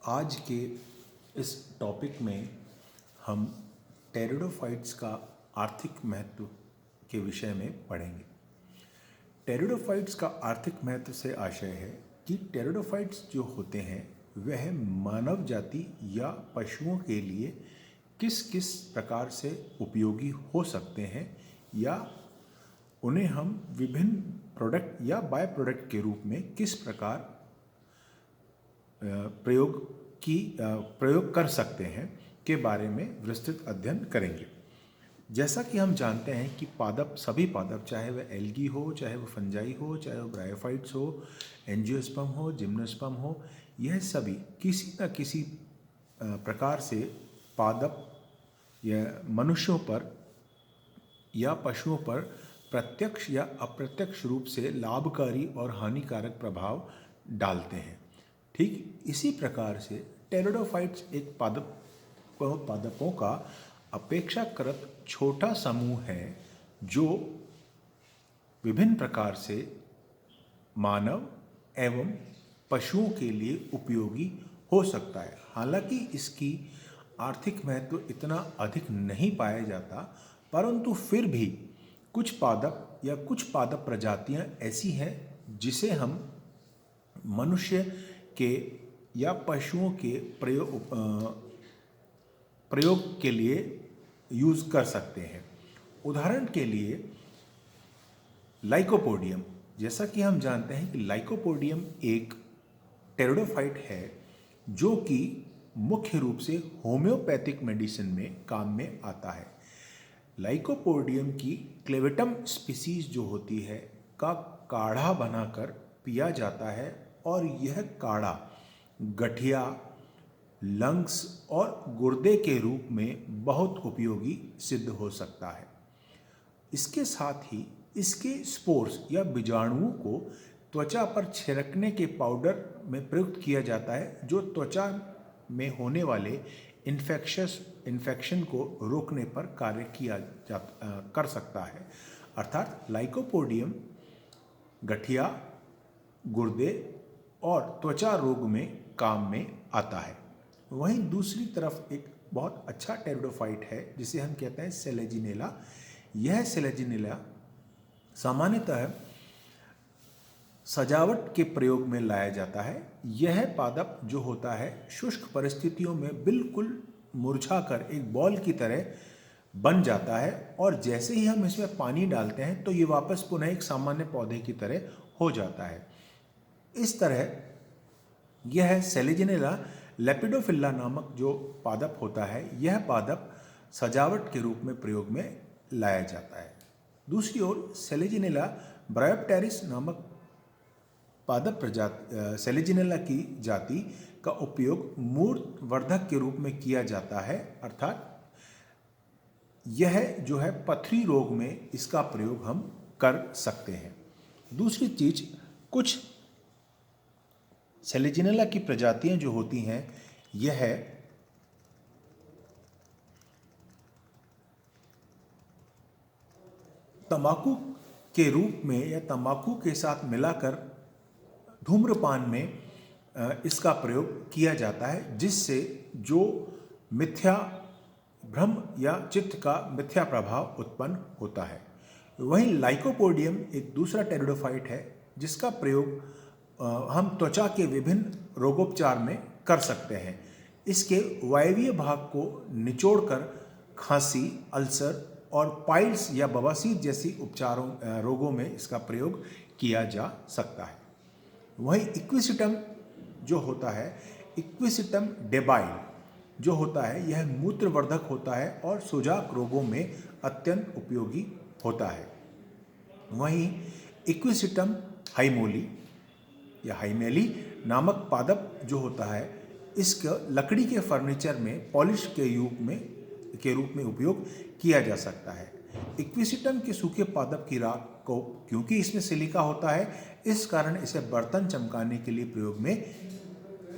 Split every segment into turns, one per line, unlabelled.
आज के इस टॉपिक में हम टेरिडोफाइट्स का आर्थिक महत्व के विषय में पढ़ेंगे। टेरिडोफाइट्स का आर्थिक महत्व से आशय है कि टेरिडोफाइट्स जो होते हैं वह मानव जाति या पशुओं के लिए किस किस प्रकार से उपयोगी हो सकते हैं या उन्हें हम विभिन्न प्रोडक्ट या बाय प्रोडक्ट के रूप में किस प्रकार प्रयोग कर सकते हैं के बारे में विस्तृत अध्ययन करेंगे। जैसा कि हम जानते हैं कि सभी पादप, चाहे वह एल्गी हो, चाहे वह फंजाई हो, चाहे वह ब्रायोफाइट्स हो, एंजियोस्पर्म हो, जिम्नोस्पर्म हो, यह सभी किसी न किसी प्रकार से पादप या मनुष्यों पर या पशुओं पर प्रत्यक्ष या अप्रत्यक्ष रूप से लाभकारी और हानिकारक प्रभाव डालते हैं। ठीक इसी प्रकार से टेरिडोफाइट्स एक पादपों का अपेक्षाकृत छोटा समूह है जो विभिन्न प्रकार से मानव एवं पशुओं के लिए उपयोगी हो सकता है। हालांकि इसकी आर्थिक महत्व इतना अधिक नहीं पाया जाता, परंतु फिर भी कुछ पादप या कुछ पादप प्रजातियां ऐसी हैं जिसे हम मनुष्य के या पशुओं के प्रयोग के लिए यूज़ कर सकते हैं। उदाहरण के लिए लाइकोपोडियम, जैसा कि हम जानते हैं कि लाइकोपोडियम एक टेरिडोफाइट है जो कि मुख्य रूप से होम्योपैथिक मेडिसिन में काम में आता है। लाइकोपोडियम की क्लेवेटम स्पीसीज जो होती है का काढ़ा बनाकर पिया जाता है और यह काढ़ा गठिया, लंग्स और गुर्दे के रूप में बहुत उपयोगी सिद्ध हो सकता है। इसके साथ ही इसके स्पोर्स या बीजाणुओं को त्वचा पर छिड़कने के पाउडर में प्रयुक्त किया जाता है जो त्वचा में होने वाले इन्फेक्शन को रोकने पर कार्य कर सकता है। अर्थात लाइकोपोडियम गठिया, गुर्दे और त्वचा रोग में काम में आता है। वहीं दूसरी तरफ एक बहुत अच्छा टेरिडोफाइट है जिसे हम कहते हैं सेलेजिनेला। यह सेलेजिनेला सामान्यतः सजावट के प्रयोग में लाया जाता है। यह पादप जो होता है शुष्क परिस्थितियों में बिल्कुल मुरझाकर एक बॉल की तरह बन जाता है और जैसे ही हम इसमें पानी डालते हैं तो ये वापस पुनः एक सामान्य पौधे की तरह हो जाता है। इस तरह यह सेलेजिनेला लेपिडोफिल्ला नामक जो पादप होता है, यह पादप सजावट के रूप में प्रयोग में लाया जाता है। दूसरी ओर सेलेजिनेला ब्रायोप्टेरिस नामक पादप प्रजाति सेलेजिनेला की जाति का उपयोग मूत्र वर्धक के रूप में किया जाता है। अर्थात यह जो है पथरी रोग में इसका प्रयोग हम कर सकते हैं। दूसरी चीज, कुछ सेलेजिनेला की प्रजातियां जो होती हैं यह तंबाकू के रूप में या तंबाकू के साथ मिलाकर धूम्रपान में इसका प्रयोग किया जाता है, जिससे जो मिथ्या भ्रम या चित्त का मिथ्या प्रभाव उत्पन्न होता है। वहीं लाइकोपोडियम एक दूसरा टेरिडोफाइट है जिसका प्रयोग हम त्वचा के विभिन्न रोगोपचार में कर सकते हैं। इसके वायवीय भाग को निचोड़कर खांसी, अल्सर और पाइल्स या बवासीर जैसी रोगों में इसका प्रयोग किया जा सकता है। वहीं इक्विसिटम जो होता है, इक्विसिटम डेबाइल जो होता है, यह मूत्रवर्धक होता है और सुजाक रोगों में अत्यंत उपयोगी होता है। वहीं इक्विसिटम हाइमोली या हाइमेली नामक पादप जो होता है, इसका लकड़ी के फर्नीचर में पॉलिश के रूप में उपयोग किया जा सकता है। इक्विसिटम के सूखे पादप की राख को, क्योंकि इसमें सिलिका होता है, इस कारण इसे बर्तन चमकाने के लिए प्रयोग में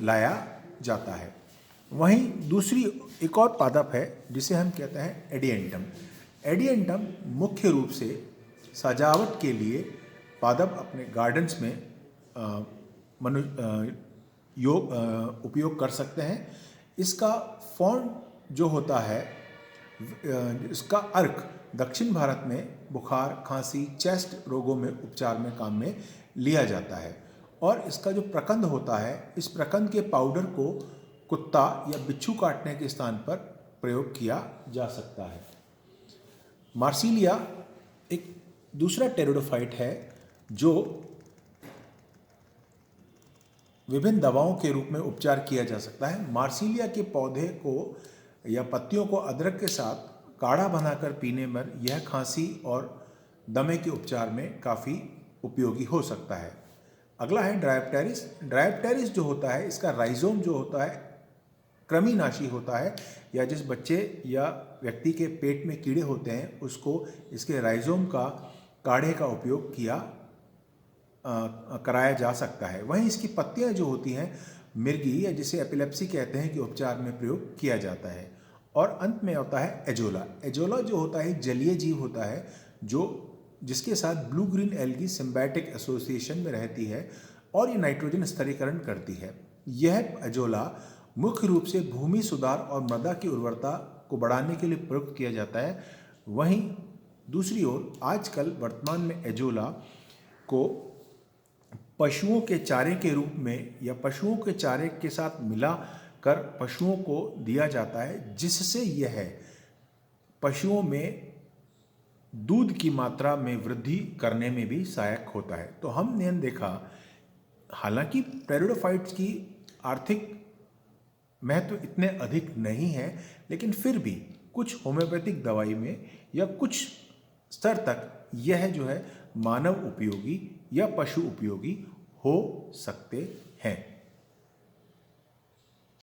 लाया जाता है। वहीं दूसरी एक और पादप है जिसे हम कहते हैं एडिएंटम। एडिएंटम मुख्य रूप से सजावट के लिए पादप अपने गार्डन्स में उपयोग कर सकते हैं। इसका फॉर्म जो होता है, इसका अर्क दक्षिण भारत में बुखार, खांसी, चेस्ट रोगों में उपचार में काम में लिया जाता है। और इसका जो प्रकंद होता है, इस प्रकंद के पाउडर को कुत्ता या बिच्छू काटने के स्थान पर प्रयोग किया जा सकता है। मार्सिलिया एक दूसरा टेरिडोफाइट है जो विभिन्न दवाओं के रूप में उपचार किया जा सकता है। मार्सिलिया के पौधे को या पत्तियों को अदरक के साथ काढ़ा बनाकर पीने पर यह खांसी और दमे के उपचार में काफ़ी उपयोगी हो सकता है। अगला है ड्रायोप्टेरिस। ड्रायोप्टेरिस जो होता है, इसका राइजोम जो होता है कृमिनाशी होता है, या जिस बच्चे या व्यक्ति के पेट में कीड़े होते हैं उसको इसके राइजोम का काढ़े का उपयोग कराया जा सकता है। वहीं इसकी पत्तियां जो होती हैं मिर्गी, या जिसे एपिलेप्सी कहते हैं, कि उपचार में प्रयोग किया जाता है। और अंत में होता है एजोला। एजोला जो होता है जलीय जीव होता है जिसके साथ blue green algae symbiotic association में रहती है और ये नाइट्रोजन स्तरीकरण करती है। यह एजोला मुख्य रूप से भूमि सुधार और मृदा की उर्वरता को बढ़ाने के लिए प्रयुक्त किया जाता है। वहीं दूसरी ओर आजकल वर्तमान में एजोला को पशुओं के चारे के रूप में या पशुओं के चारे के साथ मिला कर पशुओं को दिया जाता है, जिससे यह पशुओं में दूध की मात्रा में वृद्धि करने में भी सहायक होता है। तो हमने देखा, हालांकि टेरिडोफाइट्स की आर्थिक महत्व इतने अधिक नहीं है, लेकिन फिर भी कुछ होम्योपैथिक दवाई में या कुछ स्तर तक यह जो है मानव उपयोगी या पशु उपयोगी हो सकते हैं।